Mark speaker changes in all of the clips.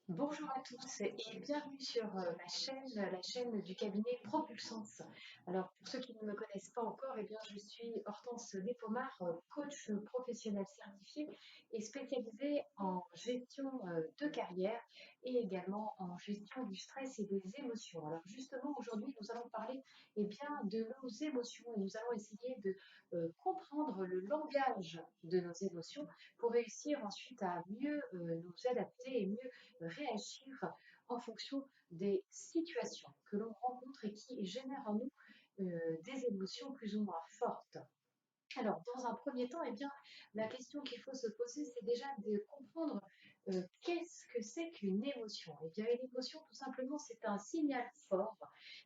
Speaker 1: Bonjour à tous et bienvenue sur la chaîne du cabinet Propulsance. Alors, pour ceux qui ne me connaissent pas encore, eh bien, je suis Hortense Despomard, coach professionnel certifié et spécialisée en gestion de carrière et également en gestion du stress et des émotions. Alors, justement, aujourd'hui, nous allons parler bien, de nos émotions et nous allons essayer de comprendre le langage de nos émotions pour réussir ensuite à mieux nous adapter et mieux réagir en fonction des situations que l'on rencontre et qui génèrent en nous des émotions plus ou moins fortes. Alors, dans un premier temps, la question qu'il faut se poser, c'est déjà de comprendre qu'est-ce que c'est qu'une émotion. Une émotion, tout simplement, c'est un signal fort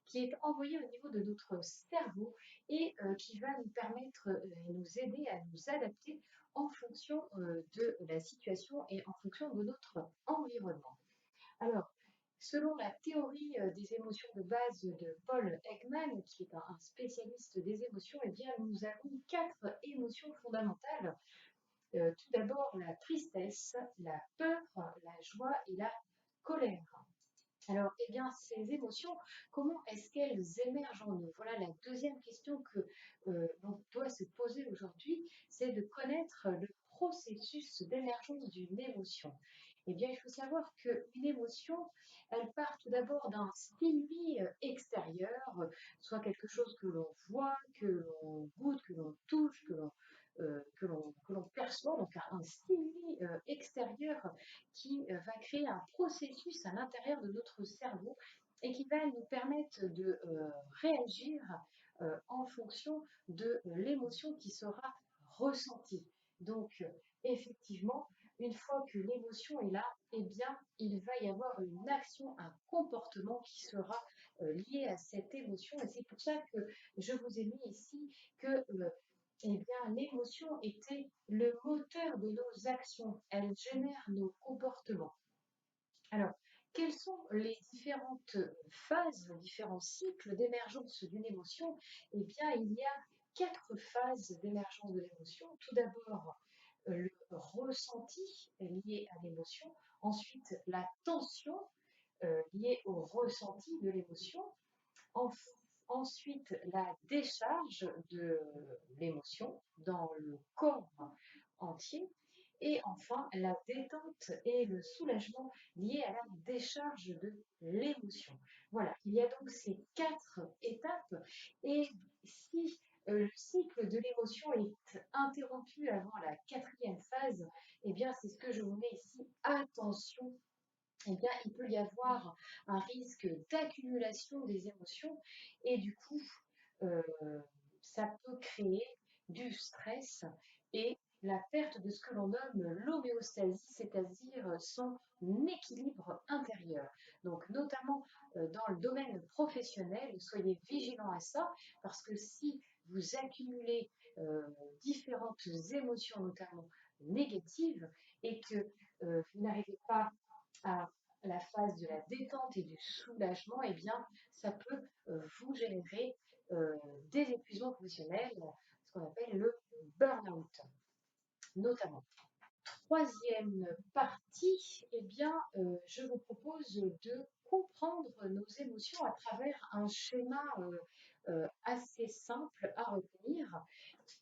Speaker 1: qui est envoyé au niveau de notre cerveau et qui va nous permettre et nous aider à nous adapter en fonction de la situation et en fonction de notre environnement. Alors, selon la théorie des émotions de base de Paul Ekman, qui est un spécialiste des émotions, nous avons quatre émotions fondamentales. Tout d'abord, la tristesse, la peur, la joie et la colère. Alors, ces émotions, comment est-ce qu'elles émergent en nous? Voilà la deuxième question que l'on doit se poser aujourd'hui, c'est de connaître le processus d'émergence d'une émotion. Il faut savoir qu'une émotion, elle part tout d'abord d'un stimuli extérieur, soit quelque chose que l'on voit, que l'on goûte, que l'on touche, que l'on perçoit, donc un stimuli extérieur qui va créer un processus à l'intérieur de notre cerveau et qui va nous permettre de réagir en fonction de l'émotion qui sera ressentie. Donc, effectivement, une fois que l'émotion est là, il va y avoir une action, un comportement qui sera lié à cette émotion. Et c'est pour ça que je vous ai mis ici que l'émotion était le moteur de nos actions. Elle génère nos comportements. Alors, quelles sont les différentes phases, les différents cycles d'émergence d'une émotion? Il y a quatre phases d'émergence de l'émotion. Tout d'abord, le ressenti lié à l'émotion. Ensuite, la tension liée au ressenti de l'émotion. Ensuite, la décharge de l'émotion dans le corps entier. Et enfin, la détente et le soulagement liés à la décharge de l'émotion. Voilà, il y a donc ces quatre étapes. Et si le cycle de l'émotion est interrompu avant la quatrième phase, c'est ce que je vous mets ici. Attention, il peut y avoir un risque d'accumulation des émotions et du coup, euh, ça peut créer du stress et la perte de ce que l'on nomme l'homéostasie, c'est-à-dire son équilibre intérieur. Donc, notamment dans le domaine professionnel, soyez vigilants à ça, parce que si vous accumulez euh, différentes émotions, notamment négatives, et que vous n'arrivez pas à la phase de la détente et du soulagement, ça peut vous générer des épuisements professionnels, ce qu'on appelle le burn-out, notamment. Troisième partie, je vous propose de comprendre nos émotions à travers un schéma assez simple à retenir,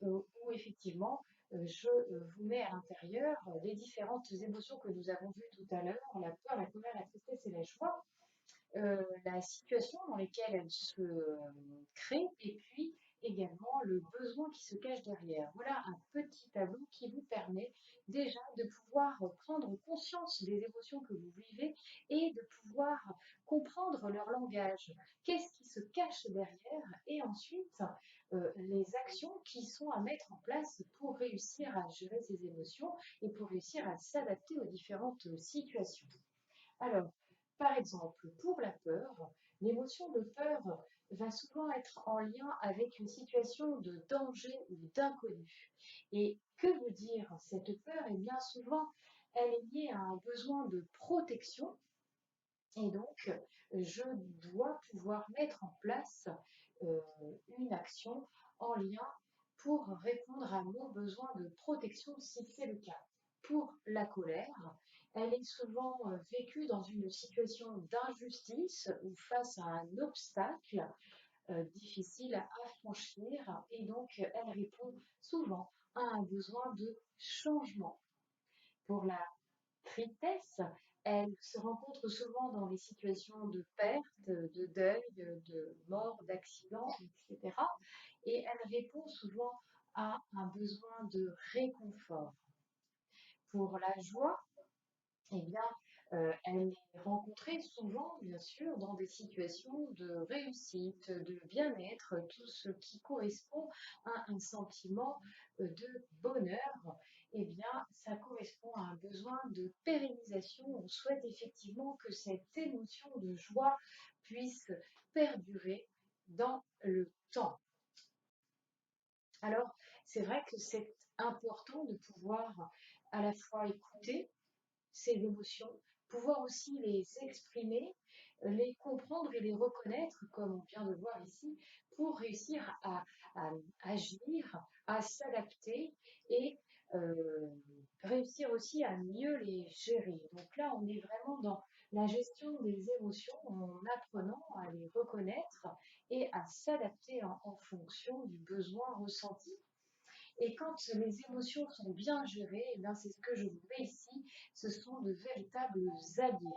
Speaker 1: où effectivement, je vous mets à l'intérieur les différentes émotions que nous avons vues tout à l'heure, la peur, la colère, la tristesse et la joie, la situation dans laquelle elles se créent et puis également le besoin qui se cache derrière. Voilà un petit tableau qui vous permet déjà de pouvoir prendre conscience des émotions que vous vivez et de pouvoir comprendre leur langage. Qu'est-ce qui se cache derrière et ensuite les actions qui sont à mettre en place pour réussir à gérer ces émotions et pour réussir à s'adapter aux différentes situations. Alors, par exemple, pour la peur, l'émotion de peur va souvent être en lien avec une situation de danger ou d'inconnu. Et que veut dire cette peur? Bien souvent, elle est liée à un besoin de protection et donc je dois pouvoir mettre en place euh, une action en lien pour répondre à mon besoin de protection si c'est le cas. Pour la colère, Elle est souvent vécue dans une situation d'injustice ou face à un obstacle difficile à franchir et donc elle répond souvent à un besoin de changement. Pour la tristesse, elle se rencontre souvent dans les situations de perte, de deuil, de mort, d'accident, etc. Et elle répond souvent à un besoin de réconfort. Pour la joie, eh bien, elle est rencontrée souvent, bien sûr, dans des situations de réussite, de bien-être, tout ce qui correspond à un sentiment de bonheur. Eh bien, ça correspond à un besoin de pérennisation. On souhaite effectivement que cette émotion de joie puisse perdurer dans le temps. Alors, c'est vrai que c'est important de pouvoir à la fois écouter ces émotions, pouvoir aussi les exprimer, les comprendre et les reconnaître, comme on vient de voir ici, pour réussir à agir, à s'adapter et euh, réussir aussi à mieux les gérer. Donc là, on est vraiment dans la gestion des émotions en apprenant à les reconnaître et à s'adapter en fonction du besoin ressenti. Et quand les émotions sont bien gérées, eh bien, c'est ce que je vous mets ici, ce sont de véritables alliés.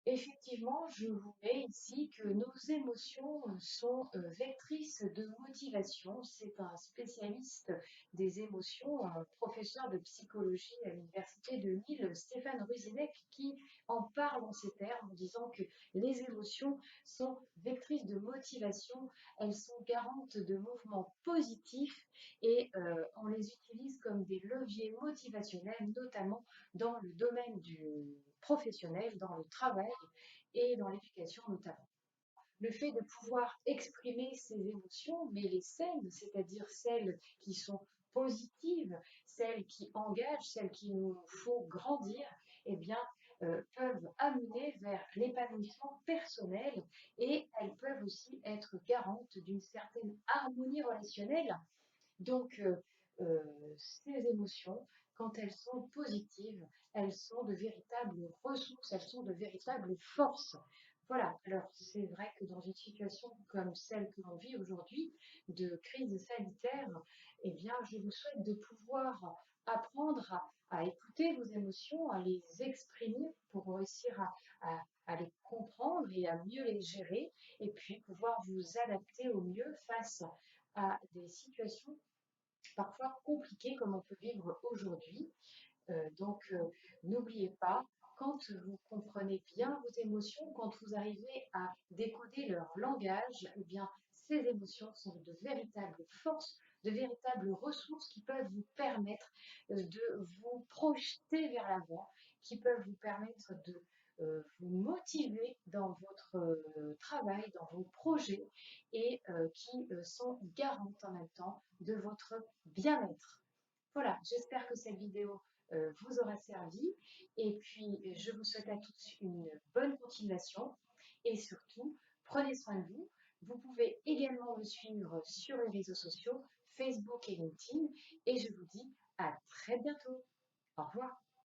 Speaker 1: Effectivement, je vous mets ici que nos émotions sont vectrices de motivation. C'est un spécialiste des émotions, un professeur de psychologie à l'université de Lille, Stéphane Ruzinek, qui en parle en ces termes en disant que les émotions sont vectrices de motivation, elles sont garantes de mouvements positifs et on les utilise comme des leviers motivationnels, notamment dans le domaine du professionnel, dans le travail et dans l'éducation notamment. Le fait de pouvoir exprimer ses émotions, mais les saines, c'est-à-dire celles qui sont positives, celles qui engagent, celles qui nous font grandir, eh bien, peuvent amener vers l'épanouissement personnel et elles peuvent aussi être garantes d'une certaine harmonie relationnelle. Donc, ces émotions, quand elles sont positives, elles sont de véritables ressources, elles sont de véritables forces. Voilà, alors c'est vrai que dans une situation comme celle que l'on vit aujourd'hui, de crise sanitaire, eh bien, je vous souhaite de pouvoir apprendre à écouter vos émotions, à les exprimer pour réussir à les comprendre et à mieux les gérer, et puis pouvoir vous adapter au mieux face à des situations parfois compliquées comme on peut vivre aujourd'hui. Donc, n'oubliez pas, quand vous comprenez bien vos émotions, quand vous arrivez à décoder leur langage, eh bien, ces émotions sont de véritables forces, de véritables ressources qui peuvent vous permettre de vous projeter vers l'avant, qui peuvent vous permettre de vous motiver dans votre travail, dans vos projets et qui sont garantes en même temps de votre bien-être. Voilà, j'espère que cette vidéo vous aura servi. Et puis, je vous souhaite à tous une bonne continuation. Et surtout, prenez soin de vous. Vous pouvez également me suivre sur les réseaux sociaux, Facebook et LinkedIn. Et je vous dis à très bientôt. Au revoir.